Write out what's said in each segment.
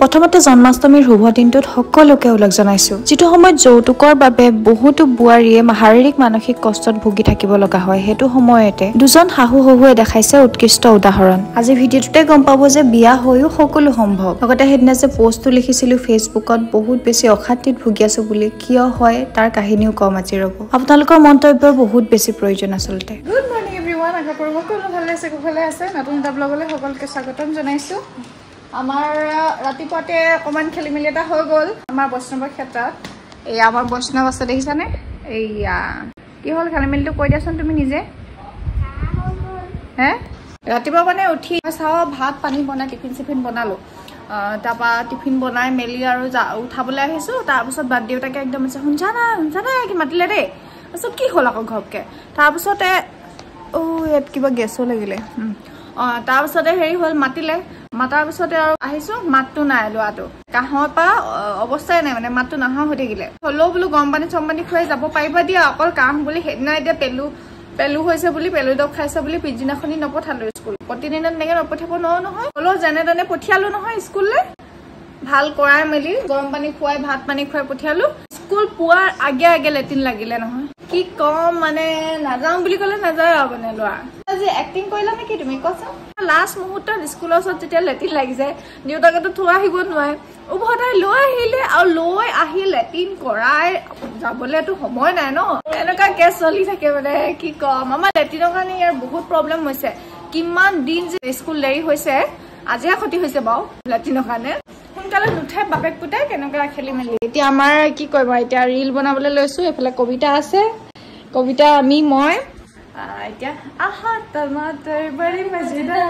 প্ৰথমতে জন্মাষ্টমীৰ শুভ দিনটোত সকলোকে ওলগ জনাইছো যেটো সময়ত যৌতুকৰ বাবে বহুতো বুৱাৰীয়ে শাৰীৰিক মানসিক কষ্টত ভুগি থাকিব লগা হয় হেতু সময়তে দুজন শাহু শহুৱে দেখাইছে উৎকৃষ্ট উদাহৰণ আজি ভিডিঅ'টোতে গম পাব যে বিয়া হৈও সকলো সম্ভৱ লগতে হেদিনা যে পোষ্টটো লিখিছিলো ফেচবুকত বহুত বেছি অশান্তিত ভুগি আছো বুলি কিয় হয় তাৰ কাহিনীও কম আজি ৰব আপোনালোকৰ মন্তব্যৰ বহুত বেছি প্ৰয়োজন আচলতে গুড মৰ্নিং এভৰিৱান আশা কৰোঁ সকলো ভালে আছে কুশলে আছে নতুন এটা ব্লগলৈ সকলোকে স্বাগতম জনাইছো আমাৰ ৰাতিপুৱাতে অকমান খেলিমেলি এটা হৈ গ'ল আমাৰ বৈষ্ণৱৰ ক্ষেত্ৰত এই আমাৰ বৈষ্ণৱ আছে দেখিছানে এইয়া কি হ'ল খেলিমেলিটো কৈ দিয়াচোন তুমি নিজে হে ৰাতিপুৱা মানে উঠি চাও ভাত পানী বনাই টিফিন বনালো তাপা টিফিন বনাই মেলি আৰু উঠাবলৈ আহিছো তাৰপিছত বাদ দেউতাকে একদম আছে শুনছা না কি মাতিলে দেই তাৰপিছত কি হ'ল আকৌ ঘপকে তাৰপিছতে ইয়াত কিবা গেছো লাগিলে তাৰপিছতে হেৰি হ'ল মাতিলে মাতাৰ পিছতে আৰু আহিছো মাতটো নাই লোৱাটো কাহৰ পৰা অৱস্থাই নাই মানে মাতটো নাহা হৈ থাকিলে হলেও বোলো গৰম পানী চম্পানী খুৱাই যাব পাৰিবা দিয়া অকল কাহ বুলি সেইদিনা এতিয়া পেলু হৈছে বুলি পেলু দৰৱ খাইছে বুলি পিছদিনাখনি নপঠালো স্কুল প্ৰতিদিনে তেনেকে নপঠাব নোৱাৰো নহয় হলেও যেনে তেনে পঠিয়ালো নহয় স্কুললৈ ভাল কৰাই মেলি গৰম পানী খুৱাই ভাত পানী খুৱাই পঠিয়ালো স্কুল পোৱাৰ আগে লেটিন লাগিলে নহয় কি কম মানে নাযাওঁ বুলি ক'লে নাযায় আৰু মানে লোৱা আজি এক্টিং কৰিলা নেকি তুমি কোৱাচোন লাষ্ট মুহূৰ্তত স্কুলৰ ওচৰত যেতিয়া লেটিন লাগিছে দেউতাকেতো থৈ আহিব নোৱাৰে উভতাই লৈ আহিলে আৰু লৈ আহি লেটিন কৰাই যাবলেতো সময় নাই ন এনেকুৱা কেছ চলি থাকে মানে কি কম আমাৰ লেটিনৰ কাৰণে ইয়াৰ বহুত প্ৰব্লেম হৈছে কিমান দিন যে স্কুল দেৰি হৈছে আজিহে ক্ষতি হৈছে বাৰু লেটিনৰ কাৰণে সোনকালে নুঠে বাপেক পুতাই কেনেকুৱা খেলি মেলি এতিয়া আমাৰ কি কৰিব এতিয়া ৰিল বনাবলৈ লৈছো এইফালে কবিতা আছে কবিতা মই এতিয়া আহা টমাটাৰ বড়ি মজেদাৰ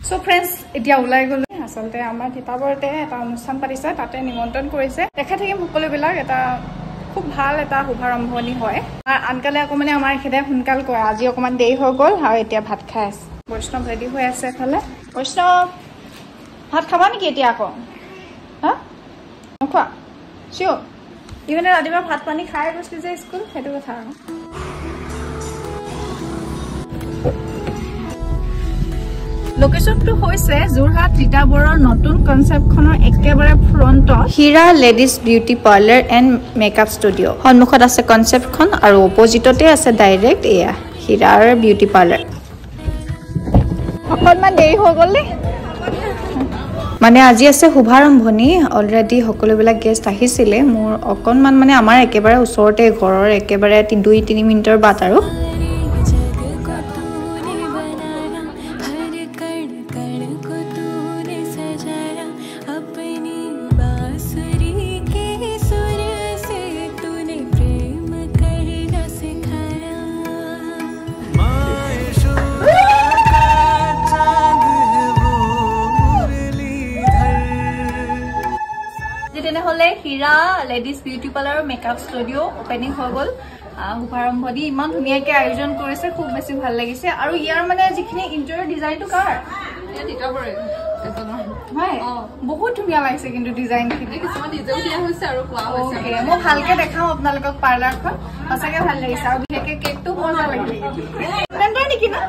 সো ফ্ৰেন্ডস এতিয়া ওলাই গ'লো আচলতে আমাৰ তিতাবৰতে এটা অনুষ্ঠান পাতিছে তাতে নিমন্ত্ৰণ কৰিছে দেখা থাকিম সকলোবিলাক এটা খুব ভাল এটা শুভাৰম্ভণি হয় আৰু আনকালে আকৌ মানে আমাৰ এখেতে সোনকাল কৰে আজি অকমান দেৰি হৈ গ'ল আৰু এতিয়া ভাত খাই আছে বৈষ্ণৱ ৰেডি হৈ আছে এফালে বৈষ্ণৱ ভাত খাবা নেকি এতিয়া আকৌ হা নোখোৱা চিঅ' ইহঁতে ৰাতিপুৱা ভাত পানী খাই গৈছিল যে স্কুল সেইটো কথা আৰু লোকেশনটো হৈছে যোৰহাট তিতাবৰৰ নতুন কনচেপ্টখনৰ একেবাৰে ফ্ৰণ্টত Heera ladies beauty parlour and makeup studio' সন্মুখত আছে কনচেপ্টখন আৰু অপজিটতে আছে ডাইৰেক্ট এয়া হীৰাৰ বিউটি পাৰ্লাৰ অকণমান দেৰি হৈ গ'ল দেই মানে আজি আছে শুভাৰম্ভণি অলৰেডি সকলোবিলাক গেষ্ট আহিছিলে মোৰ অকণমান মানে আমাৰ একেবাৰে ওচৰতে ঘৰৰ একেবাৰে 2-3 মিনিটৰ বাট আৰু Heera ladies beauty parlour makeup studio' opening হৈ গ'ল শুভাৰম্ভণি ইমান ধুনীয়াকৈ আয়োজন কৰিছে খুব বেছি ভাল লাগিছে আৰু ইয়াৰ মানে যিখিনি ইণ্টেৰিয়ৰ ডিজাইনটো কাৰ বহুত ধুনীয়া লাগিছে কিন্তু ডিজাইনখিনি মই ভালকে দেখাওঁ আপোনালোকক পাৰ্লাৰখন সঁচাকে ভাল লাগিছে আৰু বিশেষকৈ কেকটো মজা লাগিলে নেকি না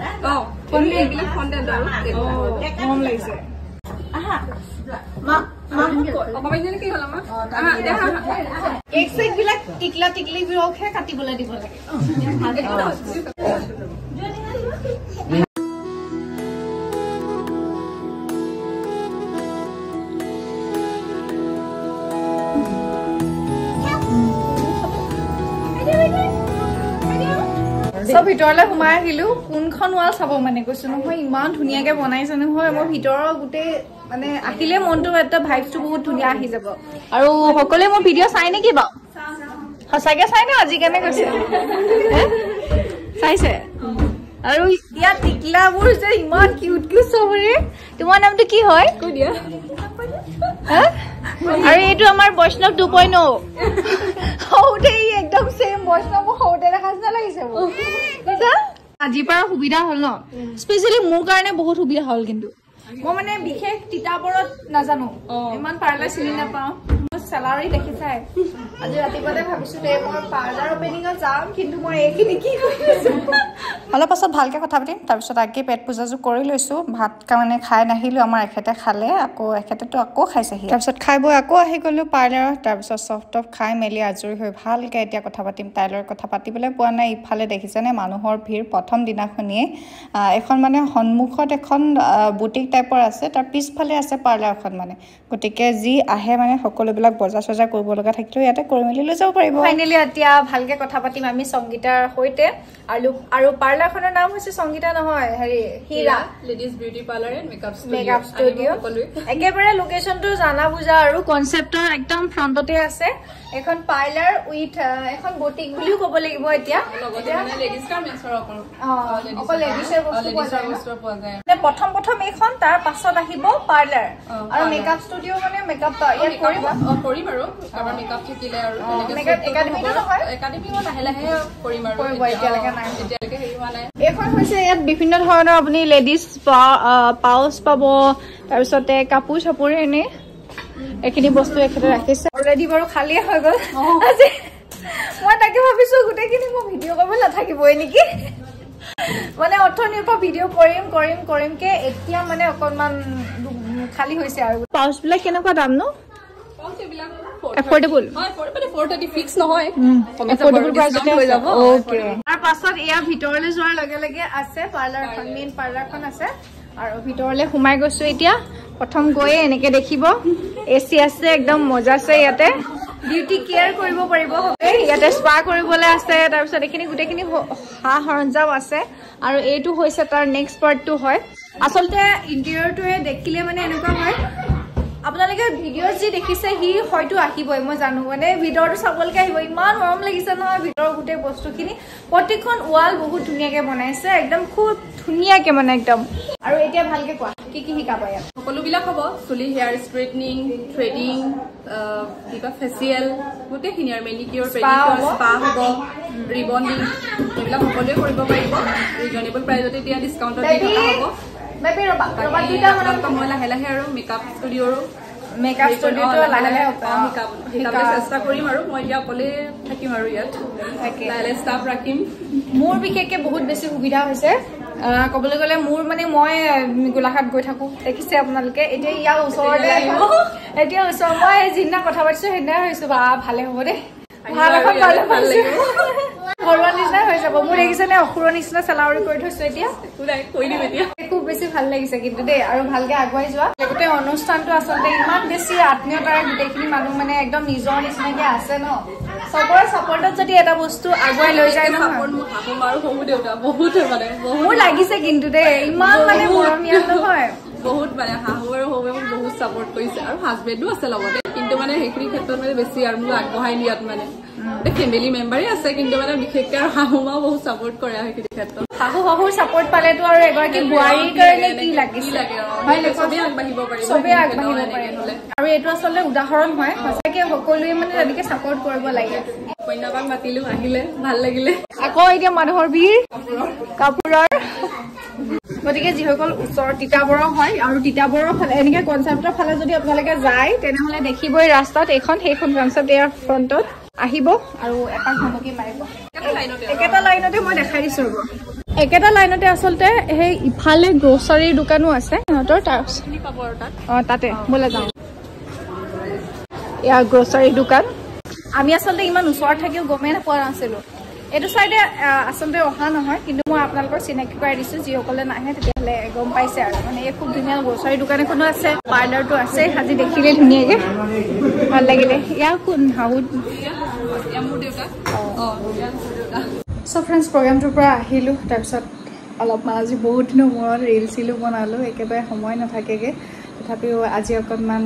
মৰম লাগিছে কেক চেক বিলাক টিকলি বিলাকহে কাটিবলৈ দিব লাগে সব ভিতৰলৈ সোমাই আহিলো কোনখন ৱাল চাব মানে কৈছো নহয় ইমান ধুনীয়াকে বনাইছে নহয় মই ভিতৰৰ গোটেই মানে আহিলে মনটো এটা ভাইবটো বহুত ধুনীয়া আহি যাব আৰু সকলোৱে মোৰ ভিডিঅ' চাই নেকি বাৰু সঁচাকে চাই না আজি কেনে কৈছে চাইছে আৰু ইয়াত টিকলাবোৰ যে ইমান কিউট চবৰে তোমাৰ নামটো কি হয় কৈ দিয়া আৰু এইটো আমাৰ বৈষ্ণৱ 2.0 সৌতে একদম সেম বৈষ্ণৱ সৌতে দেখা লাগিছে আজিৰ পৰা সুবিধা হ'ল ন স্পেচিয়েলি মোৰ কাৰণে বহুত সুবিধা হ'ল কিন্তু মই মানে বিশেষ তিতাবৰত নাজানো ইমান পাৰ্লাৰ চিনি নাপাওঁ চেলাৰী দেখিছাই আজি ৰাতিপুৱাতে ভাবিছো দে মই পাৰ্লাৰ অপেনিঙত যাম কিন্তু মই এইখিনি কি কৰিছো অলপ পাছত ভালকে কথা পাতিম তাৰপিছত আগে পেট পূজাযোৰ কৰি লৈছো ভাত মানে খাই নাহিলো আমাৰ এখেতে খালে আকৌ এখেতেতো আকৌ খাইছেহি তাৰপিছত খাই বৈ আকৌ আহি গলো পাৰ্লাৰত তাৰপিছত চফ্ট খাই মেলি আজৰি হৈ ভালকে এতিয়া কথা পাতিম তাইলৰ কথা পাতিবলৈ পোৱা নাই ইফালে দেখিছেনে মানুহৰ ভিৰ প্ৰথম দিনাখনিয়ে এখন মানে সন্মুখত এখন বুটিক টাইপৰ আছে তাৰ পিছফালে আছে পাৰ্লাৰখন মানে গতিকে যি আহে মানে সকলোবিলাক বজাৰ চজাৰ কৰিব লগা থাকিলেও ইয়াতে কৰি মেলি লৈ যাব পাৰিব ফাইনেলি এতিয়া ভালকে কথা পাতিম আমি সংগীতাৰ সৈতে আৰু পাৰ্লাৰখনৰ নাম হৈছে সংগীতা নহয় হেৰি Heera ladies beauty parlour and makeup studio একেবাৰে লোকেশ্যনটো জানা বুজা আৰু কনচেপ্টৰ একদম ফ্ৰণ্টতে আছে এখন পাৰ্লাৰ উইথ এখন বুটিক বুলিও ক'ব লাগিব এতিয়া লেডিজ গাৰ্মেণ্টছৰ অকল লেডিজৰ বস্তু পোৱা যায় প্ৰথম এইখন তাৰ পাছত আহিব পাৰ্লাৰ আৰু মেকআপ ষ্টুডিঅ মানে মেকআপ ইয়াত কৰিম আৰু আমাৰ মেকআপ থাকিলে আৰু একাডেমিটো নহয় একাডেমিও লাহে লাহে কৰিম আৰু এতিয়ালৈকে নাই এতিয়ালৈকে হেৰি হোৱা নাই এইখন হৈছে ইয়াত বিভিন্ন ধৰণৰ আপুনি লেডিজ পাউচ পাব তাৰপিছতে কাপোৰ চাপোৰ এনে এইখিনি বস্তু এখেতে ৰাখিছে অলৰেডি বাৰু খালিয়ে হৈ গ'ল আজি মই তাকে ভাবিছো গোটেইখিনি মই ভিডিঅ' কৰিব নাথাকিবই নেকি মানে অৰ্থনীতিৰ পৰা ভিডিঅ' কৰিমকে এতিয়া মানে অকণমান খালী হৈছে আৰু পাউচবিলাক কেনেকুৱা দাম ন এফৰ্ডেবল ফিক্স নহয় তাৰ পাছত এয়া ভিতৰলৈ যোৱাৰ লগে লগে আছে পাৰ্লাৰখন মেইন পাৰ্লাৰখন আছে আৰু ভিতৰলৈ সোমাই গৈছো এতিয়া প্ৰথম গৈয়ে এনেকে দেখিব এচি আছে একদম মজা আছে ইয়াতে বিউটি কেয়াৰ কৰিব পাৰিব ইয়াতে স্পা কৰিবলৈ আছে তাৰপিছত এইখিনি গোটেইখিনি সা সৰঞ্জাম আছে আৰু এইটো হৈছে তাৰ নেক্সট পাৰ্টটো হয় আচলতে ইণ্টেৰিয়ৰটোৱে দেখিলে মানে এনেকুৱা হয় আপোনালোকে ভিডিঅ'ত যি দেখিছে সি হয়তো আহিবই মই জানো মানে ভিডিঅ'টো চাবলৈকে আহিব ইমান মৰম লাগিছে নহয় ভিতৰৰ গোটেই বস্তুখিনি প্ৰত্যেকখন ৱাল বহুত ধুনীয়াকে বনাইছে একদম খুব ধুনীয়াকে মানে একদম আৰু এতিয়া ভালকে কোৱা কি কি শিকাব ইয়াত সকলোবিলাক হ'ব চুলি হেয়াৰ ষ্ট্ৰেইটনিং থ্ৰেডিং কিবা ফেচিয়েল গোটেইখিনি আৰু মেনিকিয়ৰ পেডিকিয়ৰ স্পা হ'ব ৰিবণ্ডিং এইবিলাক সকলোৱে কৰিব পাৰিব ৰিজনেবল প্ৰাইজতে এতিয়া ডিছকাউণ্টত দি থকা হ'ব মই লাহে লাহে আৰু মেকআপ ষ্টুডিঅ'ৰো শিকাবলৈ চেষ্টা কৰিম আৰু মই এতিয়া অকলে থাকিম আৰু ইয়াত লাহে লাহে ষ্টাফ ৰাখিম মোৰ বিশেষকে বহুত বেছি সুবিধা হৈছে ক'বলৈ গ'লে মোৰ মানে মই গোলাঘাট গৈ থাকো দেখিছে আপোনালোকে এতিয়া ইয়াৰ ওচৰতে এতিয়া ওচৰ মই যিদিনা কথা পাতিছো সেইদিনাই হৈছো বা ভালে হ'ব দেই ভাল এখন ভাল লাগিব ঘৰুৱা নিচিনা হৈ যাব মোৰ দেখিছেনে অসুৰৰ নিচিনা চেলাউৰি কৰি থৈছো এতিয়া খুব বেছি ভাল লাগিছে কিন্তু দেই আৰু ভালকে আগুৱাই যোৱা গোটেই অনুষ্ঠানটো আচলতে ইমান বেছি আত্মীয়তাৰে গোটেইখিনি মানুহ মানে একদম নিজৰ নিচিনাকে আছে ন চবৰে চাপৰ্টত যদি এটা বস্তু আগুৱাই লৈ যায় নহয় মোৰ লাগিছে কিন্তু দেই ইমান মানে মৰমীয়াল নহয় বহুত মানে শাহু আৰু শহুৱে মোক বহুত চাপৰ্ট কৰিছে আৰু হাজবেণ্ডো আছে লগতে কিন্তু মানে সেইখিনি ক্ষেত্ৰত মানে বেছি আৰু মোক আগবঢ়াই নিয়াত মানে ফেমিলি মেম্বাৰে আছে কিন্তু মানে বিশেষকে আৰু শাহু মাও বহুত চাপৰ্ট কৰে সেইখিনি ক্ষেত্ৰত শাহু শহুৰ চাপৰ্ট পালেতো আৰু এগৰাকী বোৱাৰীৰ কাৰণে কি লাগিছে চবেই আগবাঢ়িব পাৰিব আৰু এইটো আচলতে উদাহৰণ হয় সঁচাকে সকলোৱে মানে তেনেকে চাপৰ্ট কৰিব লাগে কন্যাবাক মাতিলো আহিলে ভাল লাগিলে আকৌ এতিয়া মানুহৰ ভিৰ কাপোৰৰ গতিকে যিসকল ওচৰ তিতাবৰৰ হয় আৰু তিতাবৰৰ ফালে এনেকে কনচেপ্টৰ ফালে যদি আপোনালোকে যায় তেনেহ'লে দেখিবই ৰাস্তাত সেইখন কনচেপ্ট ইয়াৰ ফ্ৰণ্টত আহিব আৰু এপাক ধমকি মাৰিব একেটা লাইনতে মই দেখাই দিছো ৰ'ব একেটা লাইনতে আচলতে সেই ইফালে গ্ৰ'চাৰীৰ দোকানো আছে সিহঁতৰ তাতে বোলে যাওঁ ইয়াৰ গ্ৰ'চাৰীৰ দোকান আমি আচলতে ইমান ওচৰত থাকিও গমেই নোপোৱা নাছিলো এইটো চাইডে আচলতে অহা নহয় কিন্তু মই আপোনালোকৰ চিনাকি কৰাই দিছো যিসকলে নাহে তেতিয়াহ'লে গম পাইছে আৰু মানে এই খুব ধুনীয়া গ্ৰ'চাৰী দোকান এখনো আছে পাৰ্লাৰটো আছে আজি দেখিলে ধুনীয়াকে ভাল লাগিলে ইয়াৰ কোন শাহু চ' ফ্ৰেণ্ডছ প্ৰগ্ৰামটোৰ পৰা আহিলোঁ তাৰপিছত অলপমান আজি বহুত দিনৰ মূৰত ৰিলচিলো বনালোঁ একেবাৰে সময় নাথাকেগৈ তথাপিও আজি অকণমান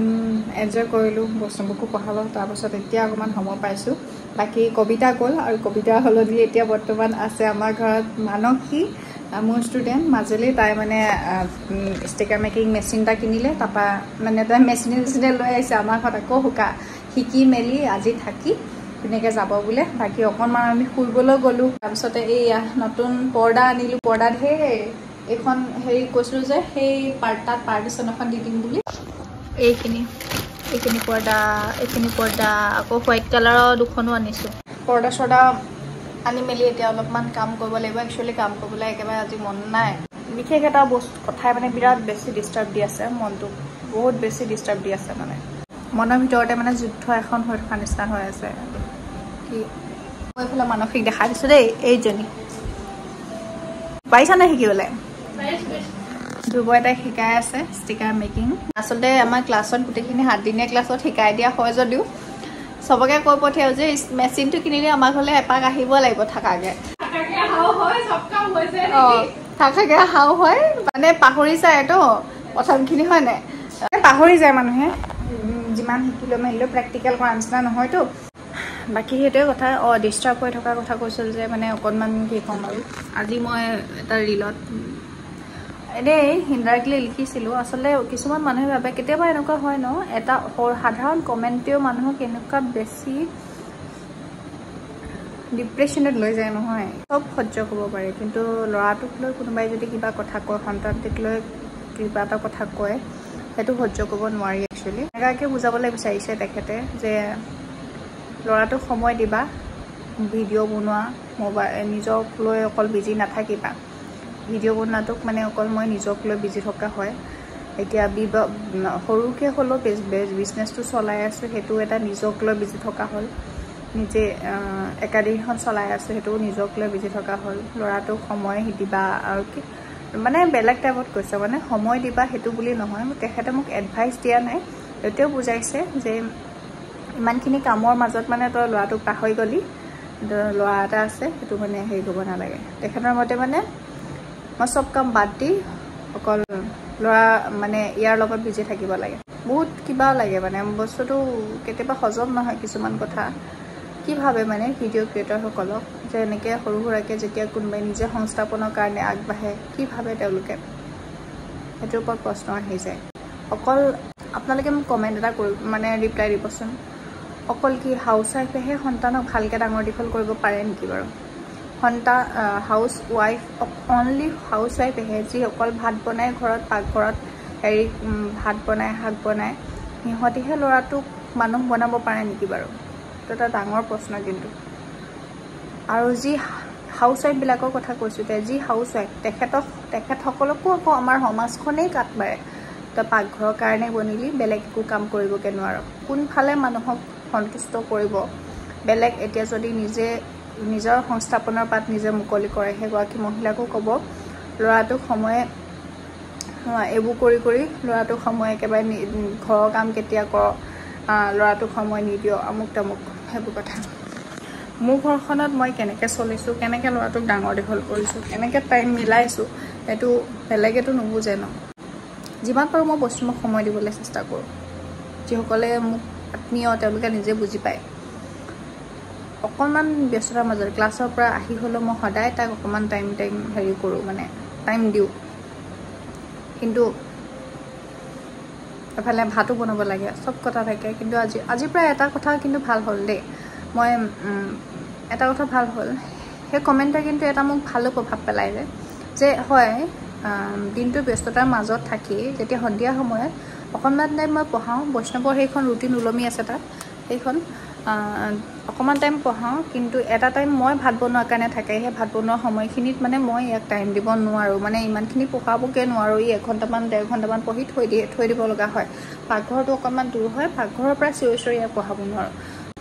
এনজয় কৰিলোঁ বস্তুবোৰকো পঢ়ালোঁ তাৰপাছত এতিয়া অকণমান সময় পাইছোঁ বাকী কবিতা গ'ল আৰু কবিতা সলনি এতিয়া বৰ্তমান আছে আমাৰ ঘৰত মানসী মোৰ ষ্টুডেণ্ট মাজুলী তাই মানে ষ্টিকাৰ মেকিং মেচিন এটা কিনিলে তাৰপৰা মানে তাই মেচিনে লৈ আহিছে আমাৰ ঘৰত আকৌ শিকি মেলি আজি থাকি ধুনীয়াকৈ যাব বোলে বাকী অকণমান আমি ফুৰিবলৈ গ'লোঁ তাৰপিছতে এইয়া নতুন পৰ্দা আনিলোঁ পৰ্দাত সেই এইখন হেৰি কৈছিলোঁ যে সেই তাত পাৰ্টিশ্যন এখন দি দিম বুলি এইখিনি এইখিনি পৰ্দা আকৌ হোৱাইট কালাৰৰ দুখনো আনিছোঁ পৰ্দা চৰ্দা আনি মেলি এতিয়া অলপমান কাম কৰিব লাগিব একচুৱেলি কাম কৰিবলৈ একেবাৰে আজি মন নাই বিশেষ এটা বস্তু কথাই মানে বিৰাট বেছি ডিষ্টাৰ্ব দি আছে মনটো বহুত বেছি ডিষ্টাৰ্ব দি আছে মানে মনৰ ভিতৰতে মানে যুদ্ধ এখন হৈ থকা নিচিনা হৈ আছে কি মই এইফালে মানসিক দেখাই দিছোঁ দেই এইজনী পাৰিছা নে শিকিবলৈ ধ্ৰুৱ এটাই শিকাই আছে ষ্টিকাৰ মেকিং আচলতে আমাৰ ক্লাছত গোটেইখিনি 7 দিনীয়া ক্লাছত শিকাই দিয়া হয় যদিও সবকে কৈ পঠিয়াও যে মেচিনটো কিনিলে আমাৰ ঘৰলৈ এপাক আহিব লাগিব থাকাকে থাকাকে হাও হয় মানে পাহৰি যায়তো প্ৰথমখিনি হয় নাই পাহৰি যায় মানুহে যিমান শিকিলেও মেলিলেও প্ৰেক্টিকেল কৰা নিচিনা নহয়তো বাকী সেইটোৱে কথা ডিষ্টাৰ্ব হৈ থকাৰ কথা কৈছিল যে মানে অকণমান কি ক'ম আৰু আজি মই এটা ৰিলত এনেই ইনডাইৰেক্টলি লিখিছিলোঁ আচলতে কিছুমান মানুহে ভাবে কেতিয়াবা এনেকুৱা হয় ন এটা সাধাৰণ কমেণ্টেও মানুহক এনেকুৱা বেছি ডিপ্ৰেশ্যনত লৈ যায় নহয় চব সহ্য কৰিব পাৰে কিন্তু ল'ৰাটোক লৈ কোনোবাই যদি কিবা কথা কয় সন্তানটোক লৈ কিবা এটা কথা কয় সেইটো সহ্য কৰিব নোৱাৰি একচুৱেলি এনেকুৱাকৈ বুজাবলৈ বিচাৰিছে তেখেতে যে ল'ৰাটোক সময় দিবা ভিডিঅ' বনোৱা মোবাইল নিজক লৈ অকল বিজি নাথাকিবা ভিডিঅ' বনোৱাটোক মানে অকল মই নিজক লৈ বিজি থকা হয় এতিয়া সৰুকৈ হ'লেও বিজনেছটো চলাই আছোঁ সেইটো এটা নিজক লৈ বিজি থকা হ'ল নিজে একাডেমীখন চলাই আছোঁ সেইটোও নিজক লৈ বিজি থকা হ'ল ল'ৰাটোক সময় দিবা আৰু কি মানে বেলেগ টাইপত কৈছে মানে সময় দিবা সেইটো বুলি নহয় তেখেতে মোক এডভাইচ দিয়া নাই এতিয়াও বুজাইছে যে ইমানখিনি কামৰ মাজত মানে তই ল'ৰাটোক পাহৰি গ'লি ল'ৰা এটা আছে সেইটো মানে হেৰি কৰিব নালাগে তেখেতৰ মতে মানে মই চব কাম বাদ দি অকল ল'ৰা মানে ইয়াৰ লগত বিজি থাকিব লাগে বহুত কিবা লাগে মানে বস্তুটো কেতিয়াবা হজম নহয় কিছুমান কথা কি ভাবে মানে ভিডিঅ' ক্ৰিয়েটৰসকলক যে এনেকৈ সৰু সুৰাকৈ যেতিয়া কোনোবাই নিজে সংস্থাপনৰ কাৰণে আগবাঢ়ে কি ভাবে তেওঁলোকে সেইটোৰ ওপৰত প্ৰশ্ন আহি যায় অকল আপোনালোকে মোক কমেণ্ট এটা মানে ৰিপ্লাই দিবচোন অকল কি হাউচ ৱাইফেহে সন্তানক ভালকৈ ডাঙৰ দীঘল কৰিব পাৰে নেকি বাৰু হাউচ ৱাইফ অনলি হাউচ ৱাইফেহে যি অকল ভাত বনাই ঘৰত পাকঘৰত হেৰি ভাত বনায় শাক বনায় সিহঁতিহে ল'ৰাটোক মানুহ বনাব পাৰে নেকি বাৰু এইটো এটা ডাঙৰ প্ৰশ্ন কিন্তু আৰু যি হাউচ ৱাইফবিলাকৰ কথা কৈছোঁ যি হাউচ ৱাইফ তেখেতসকলকো আকৌ আমাৰ সমাজখনেই কাট মাৰে তই পাকঘৰৰ কাৰণে বনিলি বেলেগ একো কাম কৰিবগৈ নোৱাৰ কোনফালে মানুহক সন্তুষ্ট কৰিব বেলেগ এতিয়া যদি নিজৰ সংস্থাপনৰ পাত নিজে মুকলি কৰে সেইগৰাকী মহিলাকো ক'ব ল'ৰাটোক সময়ে এইবোৰ কৰি ল'ৰাটোক সময় একেবাৰে ঘৰৰ কাম কেতিয়া কৰ ল'ৰাটোক সময় নিদিয় আমুক তামুক সেইবোৰ কথা মোৰ ঘৰখনত মই কেনেকৈ চলিছোঁ কেনেকৈ ল'ৰাটোক ডাঙৰ দীঘল কৰিছোঁ কেনেকৈ টাইম মিলাইছোঁ এইটো বেলেগেতো নুবুজে ন যিমান পাৰোঁ মই বস্তুমক সময় দিবলৈ চেষ্টা কৰোঁ যিসকলে মোক আত্মীয় তেওঁলোকে নিজে বুজি পায় অকণমান ব্যস্ততাৰ মাজত ক্লাছৰ পৰা আহি হ'লেও মই সদায় তাক অকণমান টাইম হেৰি কৰোঁ মানে টাইম দিওঁ কিন্তু এফালে ভাতো বনাব লাগে চব কথা থাকে কিন্তু আজিৰ পৰা এটা কথা কিন্তু ভাল হ'ল দেই মই এটা কথা ভাল হ'ল সেই কমেণ্টে কিন্তু এটা মোক ভালো প্ৰভাৱ পেলাইছে যে হয় দিনটোৰ ব্যস্ততাৰ মাজত থাকি যেতিয়া সন্ধিয়া সময়ত অকণমান টাইম মই পঢ়াওঁ বৈষ্ণৱৰ সেইখন ৰুটিন ওলমি আছে তাত সেইখন অকণমান টাইম পঢ়াওঁ কিন্তু এটা টাইম মই ভাত বনোৱাৰ কাৰণে থাকে সেই ভাত বনোৱা সময়খিনিত মানে মই ইয়াক টাইম দিব নোৱাৰোঁ মানে ইমানখিনি পঢ়াবগৈ নোৱাৰোঁ 1 ঘণ্টামান 1.5 ঘণ্টামান পঢ়ি থৈ দিব লগা হয় পাকঘৰটো অকণমান দূৰ হয় পাকঘৰৰ পৰা চিঞৰি ইয়াক পঢ়াব নোৱাৰোঁ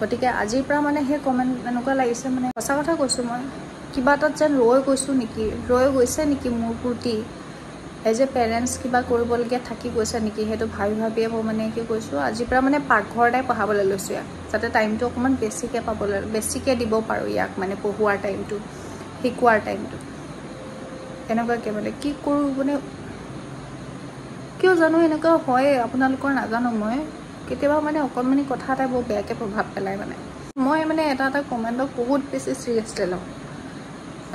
গতিকে আজিৰ পৰা মানে সেই কমেণ্ট এনেকুৱা লাগিছে মানে সঁচা কথা কৈছোঁ মই কিবা এটাত যেন ৰৈ গৈছে নেকি মোৰ প্ৰতি এজ এ পেৰেণ্টছ কিবা কৰিবলগীয়া থাকি গৈছে নেকি সেইটো ভাবিয়ে মই মানে কি কৈছোঁ আজিৰ পৰা মানে পাকঘৰতে পঢ়াবলৈ লৈছোঁ ইয়াক যাতে টাইমটো অকণমান বেছিকৈ দিব পাৰোঁ ইয়াক মানে পঢ়োৱাৰ টাইমটো শিকোৱাৰ টাইমটো এনেকুৱাকৈ মানে কি কৰোঁ মানে কিয় জানো এনেকুৱা হয় আপোনালোকৰ নাজানো মই কেতিয়াবা মানে অকণমানি কথা এটা বৰ বেয়াকৈ প্ৰভাৱ পেলায় মানে মই মানে এটা কমেণ্টক বহুত বেছি চিৰিয়াছলি লওঁ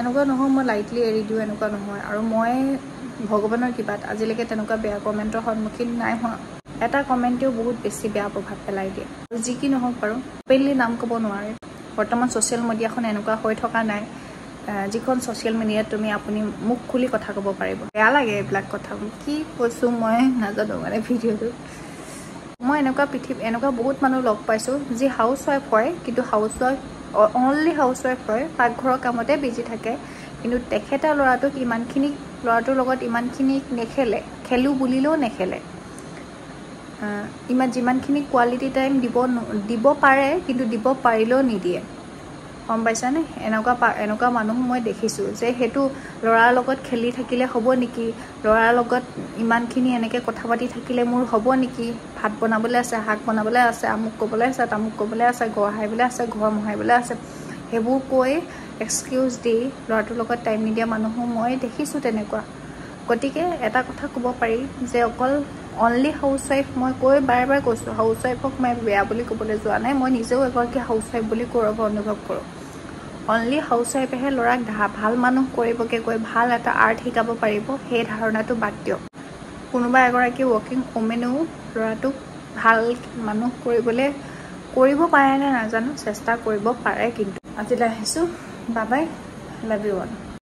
এনেকুৱা নহয় মই লাইটলি এৰি দিওঁ এনেকুৱা নহয় আৰু মই ভগৱানৰ কিবাত আজিলৈকে তেনেকুৱা বেয়া কমেণ্টৰ সন্মুখীন নাই হোৱা এটা কমেণ্টেও বহুত বেছি বেয়া প্ৰভাৱ পেলাই দিয়ে যি কি নহওক বাৰু অপেনলি নাম ক'ব নোৱাৰে বৰ্তমান ছ'চিয়েল মিডিয়াখন এনেকুৱা হৈ থকা নাই যিখন ছ'চিয়েল মিডিয়াত আপুনি মুখ খুলি কথা ক'ব পাৰিব বেয়া লাগে এইবিলাক কথা কি কৈছোঁ মই নাজানো মানে ভিডিঅ'টোত মই এনেকুৱা বহুত মানুহ লগ পাইছোঁ যি হাউচ ৱাইফ হয়, কিন্তু অনলি হাউচ ৱাইফ হয়, পাকঘৰৰ কামতে বিজি থাকে, কিন্তু তেখেতৰ ল'ৰাটোৰ লগত ইমানখিনি নেখেলে, খেলোঁ বুলিলেও নেখেলে। যিমানখিনি কোৱালিটি টাইম দিব পাৰে, কিন্তু দিব পাৰিলেও নিদিয়ে, গম পাইছানে? এনেকুৱা মানুহ মই দেখিছোঁ যে সেইটো ল'ৰাৰ লগত খেলি থাকিলে হ'ব নেকি, ল'ৰাৰ লগত ইমানখিনি এনেকৈ কথা পাতি থাকিলে মোৰ হ'ব নেকি, ভাত বনাবলৈ আছে, শাক বনাবলৈ আছে, আমুক ক'বলৈ আছে, তামুক ক'বলৈ আছে, ঘৰ সাৰিবলৈ আছে, ঘৰ মোহাৰিবলৈ আছে, সেইবোৰ কৈ এক্সকিউজ দি ল'ৰাটোৰ লগত টাইম নিদিয়া মানুহো মই দেখিছোঁ তেনেকুৱা। গতিকে এটা কথা ক'ব পাৰি যে অনলি হাউচ ৱাইফ, মই বাৰে কৈছোঁ, হাউচ ৱাইফক মই বেয়া বুলি ক'বলৈ যোৱা নাই, মই নিজেও এগৰাকী হাউচ ৱাইফ বুলি গৌৰৱ অনুভৱ কৰোঁ। অনলি হাউচ ৱাইফেহে ল'ৰাক ভাল মানুহ কৰিবগৈ গৈ ভাল এটা আৰ্ট শিকাব পাৰিব, সেই ধাৰণাটো বাদ দিয়ক। কোনোবা এগৰাকী ৱৰ্কিং ওমেনেও ল'ৰাটোক ভাল মানুহ কৰিব পাৰে নে নাজানো, চেষ্টা কৰিব পাৰে। কিন্তু আজিলৈ আহিছোঁ, bye bye, love you all.